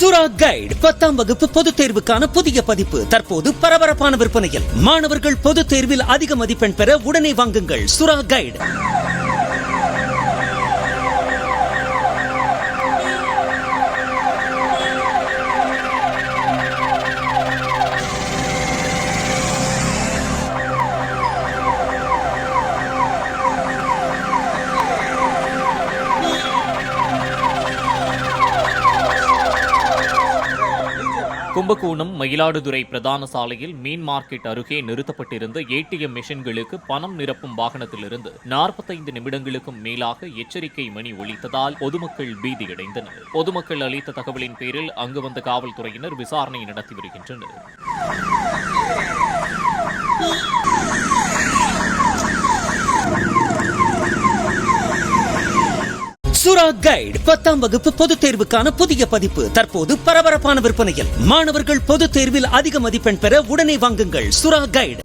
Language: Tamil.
சுரா கைடு 10ஆம் வகுப்பு பொதுத் தேர்வுக்கான புதிய பதிப்பு தற்போது பரபரப்பான விற்பனையில். மாணவர்கள் பொதுத் தேர்வில் அதிக மதிப்பெண் பெற உடனே வாங்குங்கள் சுரா கைடு. கும்பகோணம் மயிலாடுதுறை பிரதான சாலையில் மீன் மார்க்கெட் அருகே நிறுத்தப்பட்டிருந்த ஏடிஎம் மெஷின்களுக்கு பணம் நிரப்பும் வாகனத்திலிருந்து 45 நிமிடங்களுக்கும் மேலாக எச்சரிக்கை மணி ஒலித்ததால் பொதுமக்கள் பீதியடைந்தனர். பொதுமக்கள் அளித்த தகவலின் பேரில் அங்கு வந்த காவல்துறையினர் விசாரணை நடத்தி வருகின்றனர். சுரா கைடு 10ஆம் வகுப்பு பொதுத் தேர்வுக்கான புதிய பதிப்பு தற்போது பரபரப்பான விற்பனையில். மாணவர்கள் பொதுத் தேர்வில் அதிக மதிப்பெண் பெற உடனே வாங்குங்கள் சுரா கைடு.